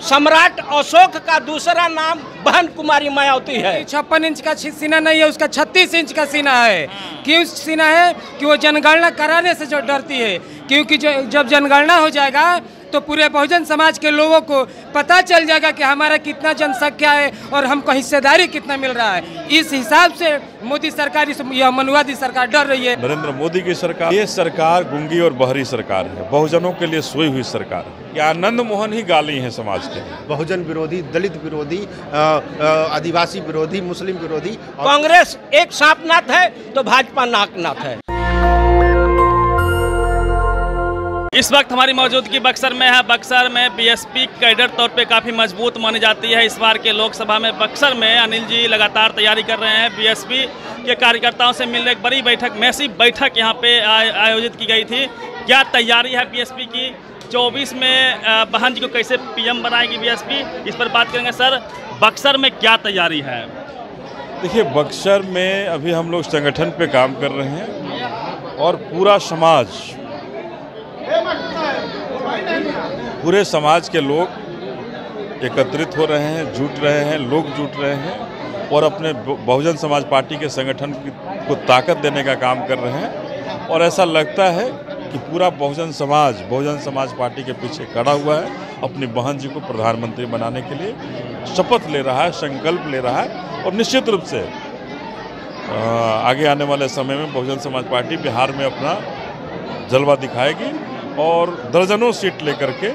सम्राट अशोक का दूसरा नाम बहन कुमारी मायावती है। 56 इंच का सीना नहीं है, उसका 36 इंच का सीना है। क्यों सीना है? कि वो जनगणना कराने से जो डरती है, क्योंकि जब जनगणना हो जाएगा तो पूरे बहुजन समाज के लोगों को पता चल जाएगा कि हमारा कितना जनसंख्या है और हमको हिस्सेदारी कितना मिल रहा है। इस हिसाब से मोदी सरकार, यह मनुवादी सरकार डर रही है। नरेंद्र मोदी की सरकार, ये सरकार गूंगी और बहरी सरकार है, बहुजनों के लिए सोई हुई सरकार है। ये आनंद मोहन ही गाली है समाज के लिए। बहुजन विरोधी, दलित विरोधी, आदिवासी विरोधी, मुस्लिम विरोधी। कांग्रेस एक सांपनाथ है तो भाजपा नाकनाथ है। इस वक्त हमारी मौजूदगी बक्सर में है। बक्सर में बीएसपी कैडर तौर पे काफ़ी मजबूत मानी जाती है। इस बार के लोकसभा में बक्सर में अनिल जी लगातार तैयारी कर रहे हैं। बीएसपी के कार्यकर्ताओं से मिलने एक बड़ी बैठक, मैसिव बैठक यहाँ पे आयोजित की गई थी। क्या तैयारी है बीएसपी की? 24 में बहन जी को कैसे पीएम बनाएगी बीएसपी, इस पर बात करेंगे। सर, बक्सर में क्या तैयारी है? देखिए, बक्सर में अभी हम लोग संगठन पे काम कर रहे हैं और पूरा समाज, पूरे समाज के लोग एकत्रित हो रहे हैं, जुट रहे हैं, लोग जुट रहे हैं और अपने बहुजन समाज पार्टी के संगठन को ताकत देने का काम कर रहे हैं। और ऐसा लगता है कि पूरा बहुजन समाज पार्टी के पीछे खड़ा हुआ है, अपनी बहन जी को प्रधानमंत्री बनाने के लिए शपथ ले रहा है, संकल्प ले रहा है। और निश्चित रूप से आगे आने वाले समय में बहुजन समाज पार्टी बिहार में अपना जलवा दिखाएगी और दर्जनों सीट लेकर के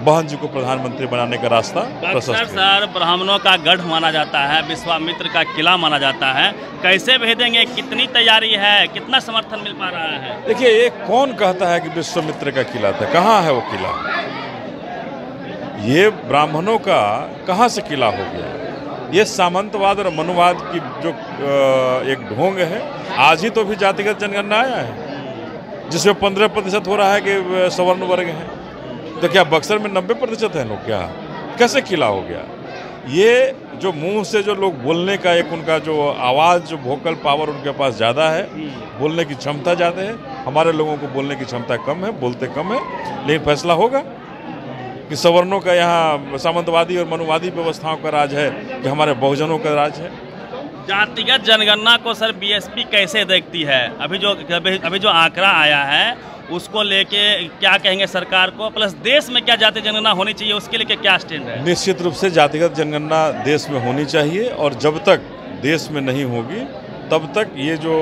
बहन जी को प्रधानमंत्री बनाने का रास्ता प्रशस्त है। सर, ब्राह्मणों का गढ़ माना जाता है, विश्वामित्र का किला माना जाता है, कैसे भेजेंगे? कितनी तैयारी है? कितना समर्थन मिल पा रहा है? देखिए, ये कौन कहता है कि विश्वामित्र का किला था? कहाँ है वो किला? ये ब्राह्मणों का कहाँ से किला हो गया? ये सामंतवाद और मनुवाद की जो एक ढोंग है। आज ही तो भी जातिगत जनगणना आया है जिसमें 15% हो रहा है कि सवर्ण वर्ग है। तो क्या बक्सर में 90% है लोग? क्या कैसे किला हो गया? ये जो मुंह से जो लोग बोलने का एक उनका जो आवाज़, जो वोकल पावर उनके पास ज़्यादा है, बोलने की क्षमता ज़्यादा है। हमारे लोगों को बोलने की क्षमता कम है, बोलते कम है। लेकिन फैसला होगा कि सवर्णों का यहाँ सामंतवादी और मनुवादी व्यवस्थाओं का राज है कि हमारे बहुजनों का राज है। जातिगत जनगणना को सर बीएसपी कैसे देखती है? अभी जो आंकड़ा आया है उसको लेके क्या कहेंगे सरकार को? प्लस देश में क्या जाति जनगणना होनी चाहिए, उसके लिए क्या स्टैंड है? निश्चित रूप से जातिगत जनगणना देश में होनी चाहिए और जब तक देश में नहीं होगी तब तक ये जो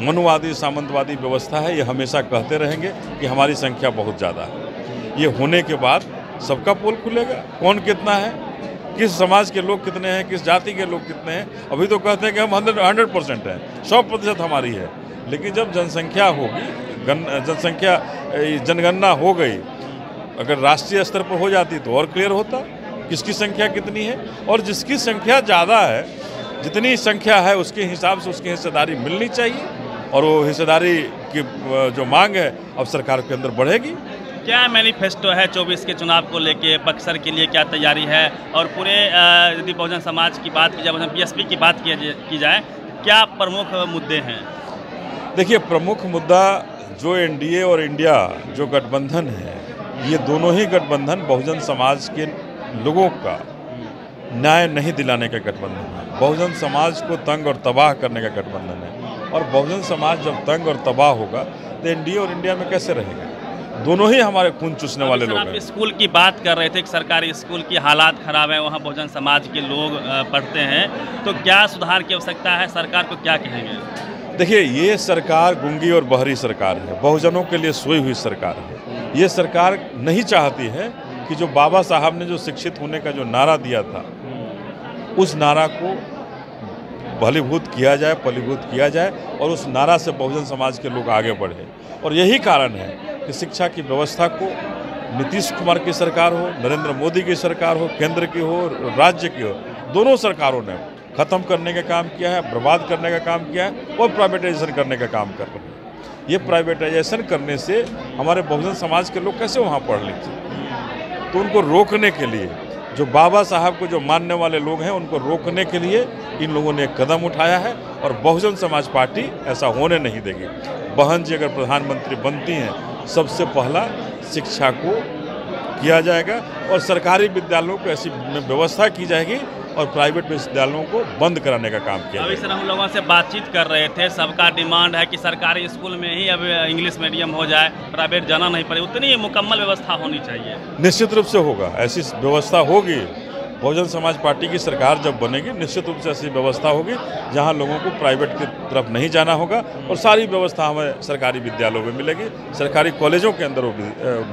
मनुवादी सामंतवादी व्यवस्था है, ये हमेशा कहते रहेंगे कि हमारी संख्या बहुत ज़्यादा है। ये होने के बाद सबका पोल खुलेगा, कौन कितना है, किस समाज के लोग कितने हैं, किस जाति के लोग कितने हैं। अभी तो कहते हैं कि हम 100% हैं, 100% हमारी है। लेकिन जब जनसंख्या होगी, जनगणना हो गई, अगर राष्ट्रीय स्तर पर हो जाती तो और क्लियर होता किसकी संख्या कितनी है। और जिसकी संख्या ज़्यादा है, जितनी संख्या है उसके हिसाब से उसकी हिस्सेदारी मिलनी चाहिए और वो हिस्सेदारी की जो मांग है अब सरकार के अंदर बढ़ेगी। क्या मैनिफेस्टो है 24 के चुनाव को लेके? बक्सर के लिए क्या तैयारी है? और पूरे यदि बहुजन समाज की बात की जाए, बीएसपी की बात की जाए, क्या प्रमुख मुद्दे हैं? देखिए, प्रमुख मुद्दा जो एनडीए और इंडिया जो गठबंधन है, ये दोनों ही गठबंधन बहुजन समाज के लोगों का न्याय नहीं दिलाने का गठबंधन है। बहुजन समाज को तंग और तबाह करने का गठबंधन है। और बहुजन समाज जब तंग और तबाह होगा तो एनडीए और इंडिया में कैसे रहेगा? दोनों ही हमारे खून चूसने वाले लोग हैं। स्कूल की बात कर रहे थे कि सरकारी स्कूल की हालात खराब है, वहाँ बहुजन समाज के लोग पढ़ते हैं, तो क्या सुधार की आवश्यकता है? सरकार को क्या कहेंगे? देखिए, ये सरकार गूंगी और बहरी सरकार है, बहुजनों के लिए सोई हुई सरकार है। ये सरकार नहीं चाहती है कि जो बाबा साहब ने जो शिक्षित होने का जो नारा दिया था, उस नारा को फलीभूत किया जाए, फलीभूत किया जाए और उस नारा से बहुजन समाज के लोग आगे बढ़े। और यही कारण है कि शिक्षा की व्यवस्था को नीतीश कुमार की सरकार हो, नरेंद्र मोदी की सरकार हो, केंद्र की हो, राज्य की हो, दोनों सरकारों ने ख़त्म करने का काम किया है, बर्बाद करने का काम किया है और प्राइवेटाइजेशन करने का काम कर रहे हैं। ये प्राइवेटाइजेशन करने से हमारे बहुजन समाज के लोग कैसे वहाँ पढ़ लिखे? तो उनको रोकने के लिए, जो बाबा साहब को जो मानने वाले लोग हैं, उनको रोकने के लिए इन लोगों ने एक कदम उठाया है और बहुजन समाज पार्टी ऐसा होने नहीं देगी। बहन जी अगर प्रधानमंत्री बनती हैं, सबसे पहला शिक्षा किया जाएगा और सरकारी विद्यालयों को ऐसी व्यवस्था की जाएगी और प्राइवेट विश्वविद्यालयों को बंद कराने का काम किया अभी सर हम लोगों से बातचीत कर रहे थे, सबका डिमांड है कि सरकारी स्कूल में ही अब इंग्लिश मीडियम हो जाए, प्राइवेट जाना नहीं पड़े, उतनी मुकम्मल व्यवस्था होनी चाहिए। निश्चित रूप से होगा, ऐसी व्यवस्था होगी। बहुजन समाज पार्टी की सरकार जब बनेगी निश्चित रूप से ऐसी व्यवस्था होगी जहां लोगों को प्राइवेट की तरफ नहीं जाना होगा और सारी व्यवस्था हमें सरकारी विद्यालयों में मिलेगी, सरकारी कॉलेजों के अंदर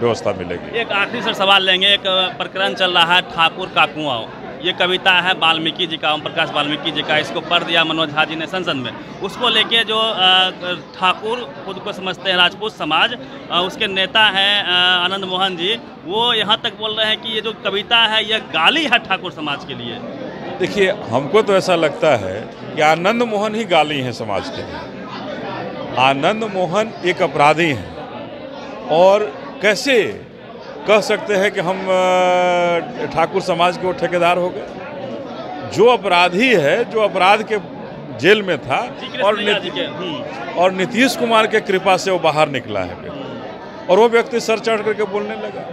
व्यवस्था मिलेगी। एक आखिरी सर सवाल लेंगे, एक प्रकरण चल रहा है ठाकुर का कुआं, ये कविता है वाल्मीकि जी का, ओम प्रकाश वाल्मीकि जी का, इसको पढ़ दिया मनोज झा जी ने संसद में। उसको लेके जो ठाकुर खुद को समझते हैं राजपूत समाज, उसके नेता हैं आनंद मोहन जी, वो यहाँ तक बोल रहे हैं कि ये जो कविता है यह गाली है ठाकुर समाज के लिए। देखिए, हमको तो ऐसा लगता है कि आनंद मोहन ही गाली हैं समाज के लिए। आनंद मोहन एक अपराधी हैं और कैसे कह सकते हैं कि हम ठाकुर समाज के वो ठेकेदार हो गए। जो अपराधी है, जो अपराध के जेल में था और नीतीश कुमार के कृपा से वो बाहर निकला है और वो व्यक्ति सर चढ़ करके बोलने लगा।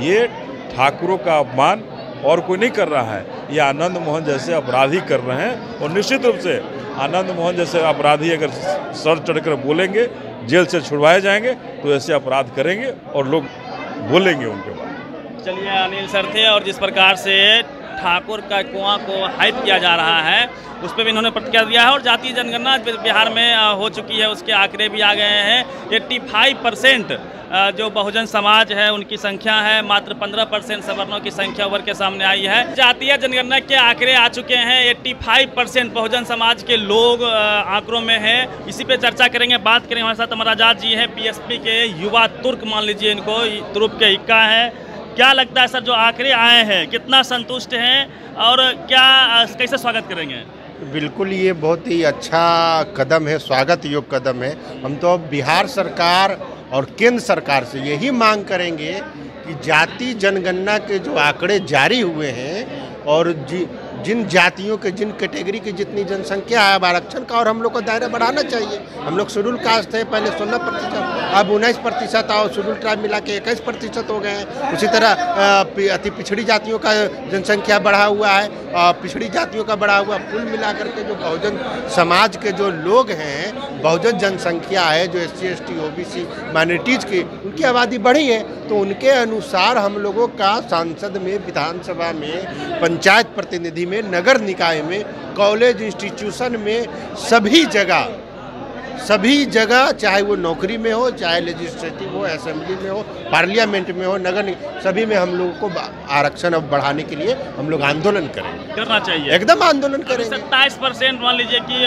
ये ठाकुरों का अपमान और कोई नहीं कर रहा है, ये आनंद मोहन जैसे अपराधी कर रहे हैं और निश्चित रूप से आनंद मोहन जैसे अपराधी अगर सर चढ़कर बोलेंगे, जेल से छुड़वाए जाएंगे तो ऐसे अपराध करेंगे और लोग बोलेंगे उनके बाद। चलिए, अनिल सर थे और जिस प्रकार से ठाकुर का कुआं को हाइप किया जा रहा है उस पर भी इन्होंने प्रतिक्रिया दिया है और जातीय जनगणना बिहार में हो चुकी है, उसके आंकड़े भी आ गए हैं। 85% जो बहुजन समाज है उनकी संख्या है, मात्र 15% सवर्णों की संख्या उभर के सामने आई है। जातीय जनगणना के आंकड़े आ चुके हैं, 85% बहुजन समाज के लोग आंकड़ों में हैं। इसी पे चर्चा करेंगे, बात करेंगे। हमारे साथ अमर आजाद जी हैं, बीएसपी के युवा तुर्क मान लीजिए इनको, तुरुप के इक्का है। क्या लगता है सर, जो आंकड़े आए हैं कितना संतुष्ट हैं और क्या कैसे स्वागत करेंगे? बिल्कुल, ये बहुत ही अच्छा कदम है, स्वागत योग्य कदम है। हम तो बिहार सरकार और केंद्र सरकार से यही मांग करेंगे कि जाति जनगणना के जो आंकड़े जारी हुए हैं और जिन जातियों के, जिन कैटेगरी की जितनी जनसंख्या है, अब आरक्षण का और हम लोग का दायरा बढ़ाना चाहिए। हम लोग शेड्यूल कास्ट थे, पहले 16%, अब 19% और शेड्यूल ट्राइब मिला के 21% हो गए हैं। उसी तरह अति पिछड़ी जातियों का जनसंख्या बढ़ा हुआ है, पिछड़ी जातियों का बढ़ा हुआ, कुल मिला करके जो बहुजन समाज के जो लोग हैं, बहुजन जनसंख्या है, जो SC ST OBC माइनॉरिटीज़ की, उनकी आबादी बढ़ी है। तो उनके अनुसार हम लोगों का सांसद में, विधानसभा में, पंचायत प्रतिनिधि में, नगर निकाय में, कॉलेज इंस्टीट्यूशन में, सभी जगह चाहे वो नौकरी में हो, चाहे लेजिस्लेटिव हो, असेंबली में हो, पार्लियामेंट में हो, नगर, सभी में हम लोगों को आरक्षण अब बढ़ाने के लिए हम लोग आंदोलन करेंगे, करना चाहिए, एकदम आंदोलन करेंगे। 27% मान लीजिए कि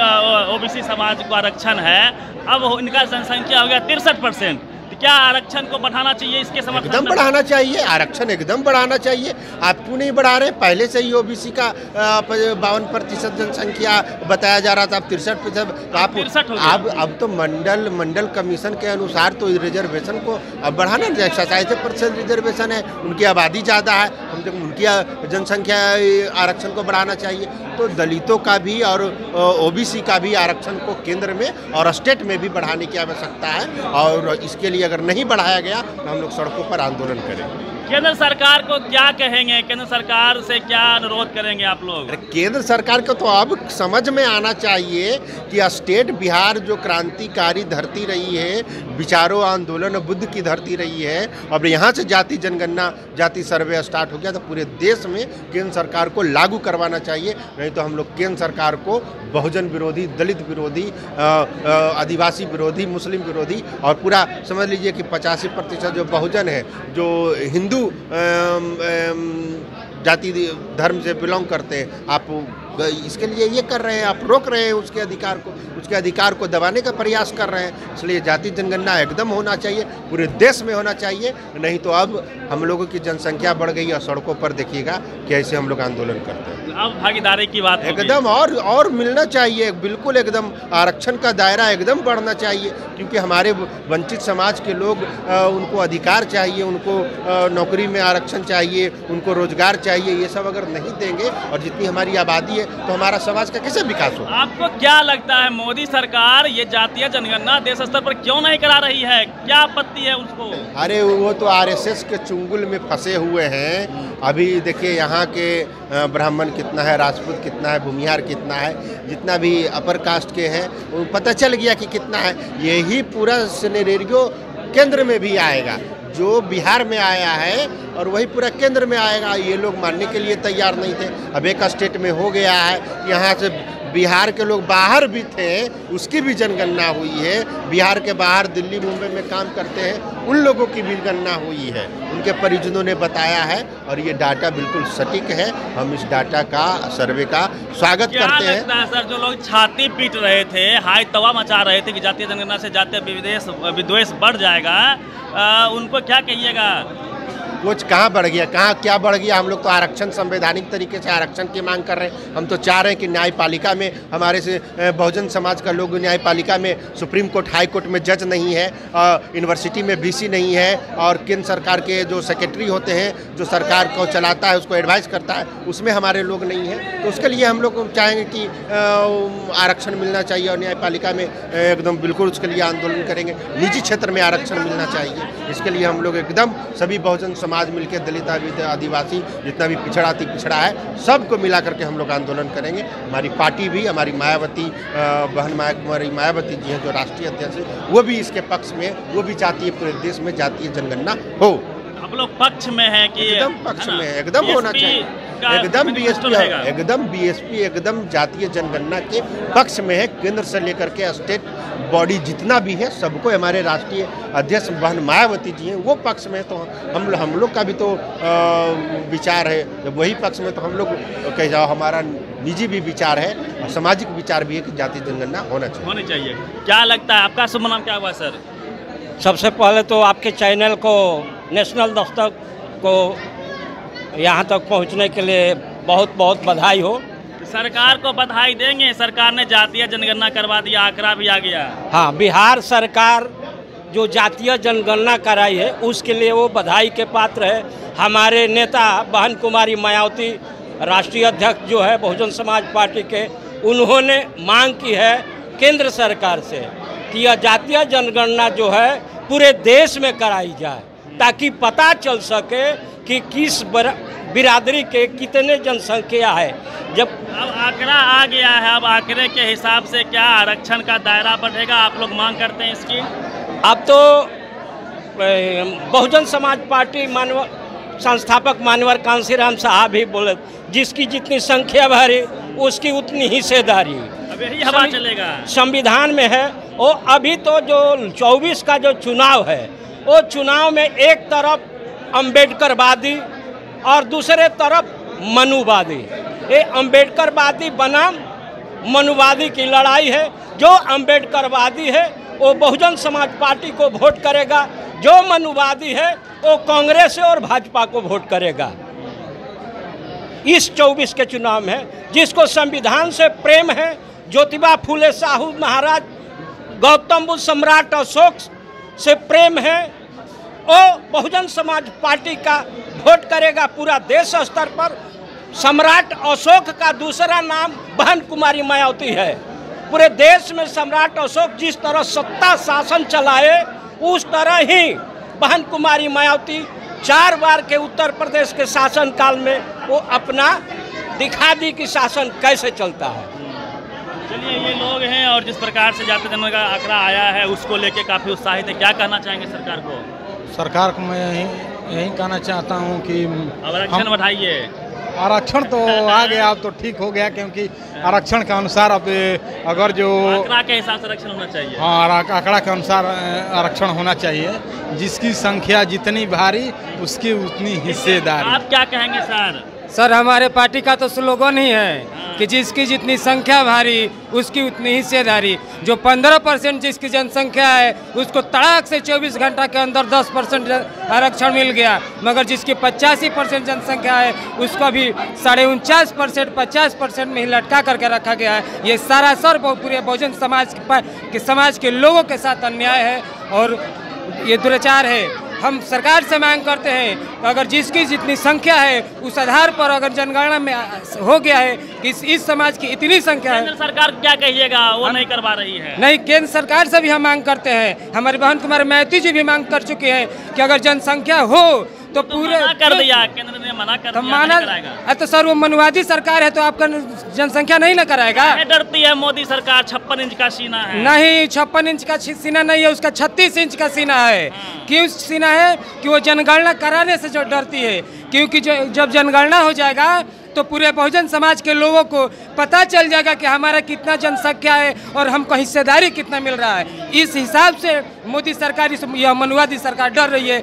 OBC समाज को आरक्षण है, अब इनका जनसंख्या हो गया 63%। क्या आरक्षण को बढ़ाना चाहिए? इसके समर्थन एकदम बढ़ाना चाहिए, आरक्षण एकदम बढ़ाना चाहिए। आप क्यों नहीं बढ़ा रहे? पहले से ही OBC का 52% जनसंख्या बताया जा रहा था, अब 63%। अब तो मंडल कमीशन के अनुसार तो रिजर्वेशन को अब बढ़ाना, 67% रिजर्वेशन है, उनकी आबादी ज़्यादा है, हम जब उनकी जनसंख्या आरक्षण को बढ़ाना चाहिए। तो दलितों का भी और OBC का भी आरक्षण को केंद्र में और स्टेट में भी बढ़ाने की आवश्यकता है और इसके लिए अगर नहीं बढ़ाया गया तो हम लोग सड़कों पर आंदोलन करेंगे। केंद्र सरकार को क्या कहेंगे? केंद्र सरकार से क्या अनुरोध करेंगे आप लोग? केंद्र सरकार को तो अब समझ में आना चाहिए कि स्टेट बिहार जो क्रांतिकारी धरती रही है, विचारों आंदोलन बुद्ध की धरती रही है, अब यहाँ से जाति जनगणना, जाति सर्वे स्टार्ट हो गया तो पूरे देश में केंद्र सरकार को लागू करवाना चाहिए। नहीं तो हम लोग केंद्र सरकार को बहुजन विरोधी, दलित विरोधी, आदिवासी विरोधी, मुस्लिम विरोधी और पूरा समझ लीजिए कि 85% जो बहुजन है, जो हिंदू जाति धर्म से बिलोंग करते हैं, आप इसके लिए ये कर रहे हैं, आप रोक रहे हैं उसके अधिकार को दबाने का प्रयास कर रहे हैं। इसलिए जाति जनगणना एकदम होना चाहिए, पूरे देश में होना चाहिए। नहीं तो अब हम लोगों की जनसंख्या बढ़ गई और सड़कों पर देखिएगा कैसे हम लोग आंदोलन करते हैं। अब भागीदारी की बात एकदम और मिलना चाहिए, बिल्कुल एकदम आरक्षण का दायरा एकदम बढ़ना चाहिए, क्योंकि हमारे वंचित समाज के लोग, उनको अधिकार चाहिए, उनको नौकरी में आरक्षण चाहिए, उनको रोजगार चाहिए। चाहिए, ये सब अगर नहीं देंगे और जितनी हमारी आबादी है तो हमारा समाज का कैसे विकास होगा। आपको क्या लगता है मोदी सरकार ये जातीय जनगणना देश स्तर पर क्यों नहीं करा रही है, क्या आपत्ति है उसको? अरे वो तो आरएसएस के चुंगल में फंसे हुए हैं। अभी देखिए यहाँ के ब्राह्मण कितना है, राजपूत कितना है, भूमिहार कितना है, जितना भी अपर कास्ट के हैं वो पता चल गया कि कितना है। यही पूरा सिनेरियो केंद्र में भी आएगा, जो बिहार में आया है और वही पूरा केंद्र में आएगा। ये लोग मानने के लिए तैयार नहीं थे। अब एक स्टेट में हो गया है, यहाँ से बिहार के लोग बाहर भी थे, उसकी भी जनगणना हुई है। बिहार के बाहर दिल्ली मुंबई में काम करते हैं, उन लोगों की भी गणना हुई है, उनके परिजनों ने बताया है और ये डाटा बिल्कुल सटीक है। हम इस डाटा का सर्वे का स्वागत करते हैं। क्या लगता है सर, जो लोग छाती पीट रहे थे, हाई तवा मचा रहे थे कि जातीय जनगणना से जातीय विद्वेष बढ़ जाएगा, उनको क्या कहिएगा? कुछ कहाँ बढ़ गया, कहाँ क्या बढ़ गया? हम लोग तो आरक्षण, संवैधानिक तरीके से आरक्षण की मांग कर रहे हैं। हम तो चाह रहे हैं कि न्यायपालिका में हमारे से बहुजन समाज का लोग, न्यायपालिका में सुप्रीम कोर्ट, हाई कोर्ट में जज नहीं है, यूनिवर्सिटी में बीसी नहीं है, और केंद्र सरकार के जो सेक्रेटरी होते हैं, जो सरकार को चलाता है, उसको एडवाइस करता है, उसमें हमारे लोग नहीं हैं। तो उसके लिए हम लोग चाहेंगे कि आरक्षण मिलना चाहिए और न्यायपालिका में एकदम बिल्कुल उसके लिए आंदोलन करेंगे। निजी क्षेत्र में आरक्षण मिलना चाहिए, इसके लिए हम लोग एकदम सभी बहुजन समाज मिलकर, दलित, आदिवासी, जितना भी पिछड़ा है, सबको मिला करके हम लोग आंदोलन करेंगे। हमारी पार्टी भी, हमारी मायावती बहन कुमारी मायावती जी हैं जो राष्ट्रीय अध्यक्ष हैं, वो भी इसके पक्ष में, वो भी चाहती है पूरे देश में जातीय जनगणना हो। आप लोग पक्ष में है कि एकदम पक्ष में, एकदम होना चाहिए, एकदम बीएसपी एकदम जातीय जनगणना के पक्ष में है। केंद्र से लेकर के स्टेट बॉडी जितना भी है, सबको, हमारे राष्ट्रीय अध्यक्ष बहन मायावती जी हैं वो पक्ष में, तो हम लोग का भी तो विचार है। जब वही पक्ष में, तो हम लोग कह जाओ हमारा निजी भी विचार है और सामाजिक विचार भी है कि जातीय जनगणना होनी चाहिए। क्या लगता है, आपका शुभ नाम क्या हुआ सर? सबसे पहले तो आपके चैनल को, नेशनल दस्तक को यहाँ तक पहुँचने के लिए बहुत बहुत बधाई हो। सरकार को बधाई देंगे, सरकार ने जातीय जनगणना करवा दिया, आंकड़ा भी आ गया। हाँ, बिहार सरकार जो जातीय जनगणना कराई है उसके लिए वो बधाई के पात्र है। हमारे नेता बहन कुमारी मायावती, राष्ट्रीय अध्यक्ष जो है बहुजन समाज पार्टी के, उन्होंने मांग की है केंद्र सरकार से कि यह जातीय जनगणना जो है पूरे देश में कराई जाए, ताकि पता चल सके कि किस बिरादरी के कितने जनसंख्या है। जब अब आंकड़ा आ गया है, अब आंकड़े के हिसाब से क्या आरक्षण का दायरा बढ़ेगा, आप लोग मांग करते हैं इसकी? अब तो बहुजन समाज पार्टी संस्थापक मानवर कांसीराम साहब ही बोले, जिसकी जितनी संख्या भरी उसकी उतनी हिस्सेदारी। अब यही हवा चलेगा, संविधान में है। वो अभी तो जो 24 का जो चुनाव है, वो चुनाव में एक तरफ अम्बेडकरवादी और दूसरे तरफ मनुवादी, ये अम्बेडकरवादी बनाम मनुवादी की लड़ाई है। जो अम्बेडकरवादी है वो बहुजन समाज पार्टी को वोट करेगा, जो मनुवादी है वो कांग्रेस और भाजपा को वोट करेगा। इस 24 के चुनाव में जिसको संविधान से प्रेम है, ज्योतिबा फूले साहू महाराज, गौतम बुद्ध, सम्राट अशोक से प्रेम है, वो बहुजन समाज पार्टी का वोट करेगा। पूरा देश स्तर पर सम्राट अशोक का दूसरा नाम बहन कुमारी मायावती है। पूरे देश में सम्राट अशोक जिस तरह सत्ता शासन चलाए, उस तरह ही बहन कुमारी मायावती 4 बार के उत्तर प्रदेश के शासन काल में वो अपना दिखा दी कि शासन कैसे चलता है। चलिए, ये लोग हैं और जिस प्रकार से जातीय जनगणना का आंकड़ा आया है उसको लेके काफ़ी उत्साहित है। क्या कहना चाहेंगे सरकार को? सरकार को मैं यही कहना चाहता हूँ कि आरक्षण बढ़ाइए। आरक्षण तो आ गया, अब तो ठीक हो गया, क्योंकि आरक्षण के अनुसार अब अगर जो आंकड़ा के हिसाब से आरक्षण होना चाहिए। हाँ, आंकड़ा के अनुसार आरक्षण होना चाहिए। जिसकी संख्या जितनी भारी उसकी उतनी हिस्सेदारी। आप क्या कहेंगे सर? सर, हमारे पार्टी का तो स्लोगन ही है कि जिसकी जितनी संख्या भारी उसकी उतनी हिस्सेदारी। जो 15% जिसकी जनसंख्या है उसको तड़ाक से 24 घंटा के अंदर 10% आरक्षण मिल गया, मगर जिसकी 85% जनसंख्या है उसको अभी 49.5% 50% में ही लटका करके रखा गया है। ये सरासर पूरे बहुजन समाज के लोगों के साथ अन्याय है और ये दुराचार है। हम सरकार से मांग करते हैं कि अगर जिसकी जितनी संख्या है उस आधार पर अगर जनगणना में हो गया है कि इस समाज की इतनी संख्या है। केंद्र सरकार क्या कहिएगा, वो नहीं करवा रही है। नहीं, केंद्र सरकार से भी हम मांग करते हैं। हमारे बहन कुमार मैती जी भी मांग कर चुके हैं कि अगर जनसंख्या हो तो पूरे मना कर दिया, केंद्र ने मना कर दिया, नहीं कराएगा। तो सर वो मनुवादी सरकार है तो आपका जनसंख्या नहीं ना कराएगा। डरती है मोदी सरकार, 56 इंच का सीना है। नहीं, 56 इंच का सीना नहीं है, उसका 36 इंच का सीना है। क्यों सीना है कि वो जनगणना कराने से जो डरती है, क्योंकि जब जनगणना हो जाएगा तो पूरे बहुजन समाज के लोगों को पता चल जाएगा कि हमारा कितना जनसंख्या है और हमको हिस्सेदारी कितना मिल रहा है। इस हिसाब से मोदी सरकार, यह मनुवादी सरकार डर रही है।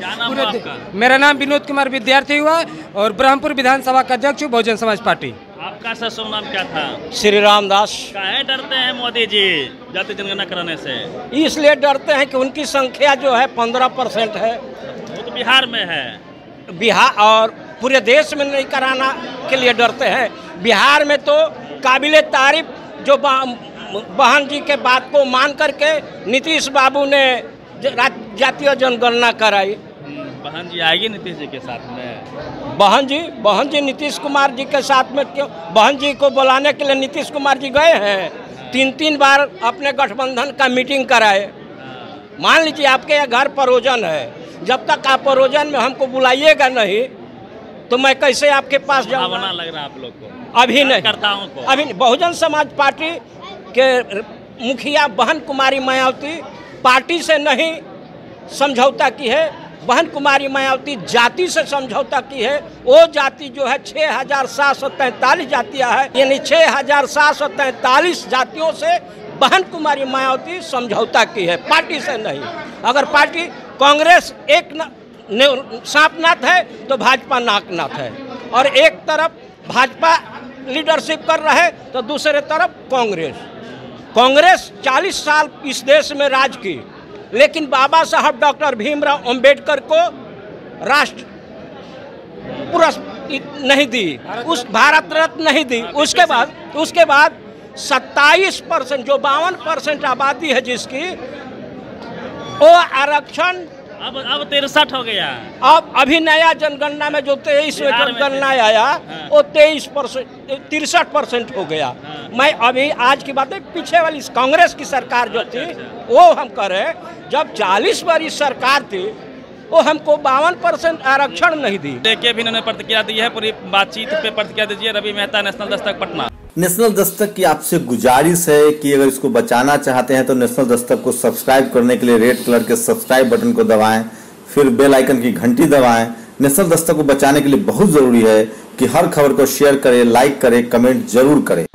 मेरा नाम विनोद कुमार विद्यार्थी हुआ और ब्रह्मपुर विधानसभा का अध्यक्ष हूँ बहुजन समाज पार्टी। आपका सर नाम क्या था? श्री राम दास। काहे डरते हैं मोदी जी जाति जनगणना कराने से? इसलिए डरते हैं कि उनकी संख्या जो है 15% है। वो तो बिहार में है। बिहार और पूरे देश में नहीं कराना के लिए डरते हैं। बिहार में तो काबिले तारीफ जो बहन जी के बात को मान करके नीतीश बाबू ने जातीय जनगणना कराई। बहन जी आएगी नीतीश जी के साथ में? बहन जी नीतीश कुमार जी के साथ में क्यों? बहन जी को बुलाने के लिए नीतीश कुमार जी गए हैं, 3 बार अपने गठबंधन का मीटिंग कराए। मान लीजिए आपके यहाँ घर परोजन है, जब तक आप परोजन में हमको बुलाइएगा नहीं तो मैं कैसे आपके पास जाऊँगा? लग रहा है आप लोग को? अभी नहीं करता हूँ को। अभी बहुजन समाज पार्टी के मुखिया बहन कुमारी मायावती पार्टी से नहीं समझौता की है। बहन कुमारी मायावती जाति से समझौता की है। वो जाति जो है 6743 जातियाँ है, यानी 6743 जातियों से बहन कुमारी मायावती समझौता की है, पार्टी से नहीं। अगर पार्टी कांग्रेस एक सांपनाथ है तो भाजपा नाकनाथ है, और एक तरफ भाजपा लीडरशिप कर रहा है तो दूसरे तरफ कांग्रेस 40 साल इस देश में राज की, लेकिन बाबा साहब डॉक्टर भीमराव अंबेडकर को राष्ट्र पुरस्कार नहीं दी, उस भारत रत्न नहीं दी। उसके बाद 27% जो 52% आबादी है जिसकी, वो आरक्षण अब 63 हो गया। अब अभी नया जनगणना में जो 23 में जनगणना आया वो 63% हो गया। मैं अभी आज की बात है, पीछे वाली कांग्रेस की सरकार जो थी वो हम कह रहे, जब 40 वर्ष सरकार थी वो हमको 52% आरक्षण नहीं दी। देखिए भी इन्होंने प्रतिक्रिया दी है, पूरी बातचीत पे प्रतिक्रिया दीजिए। रवि मेहता, नेशनल दस्तक, पटना। नेशनल दस्तक की आपसे गुजारिश है कि अगर इसको बचाना चाहते हैं तो नेशनल दस्तक को सब्सक्राइब करने के लिए रेड कलर के सब्सक्राइब बटन को दबाएं, फिर बेल आइकन की घंटी दबाएं। नेशनल दस्तक को बचाने के लिए बहुत जरूरी है कि हर खबर को शेयर करें, लाइक करें, कमेंट जरूर करें।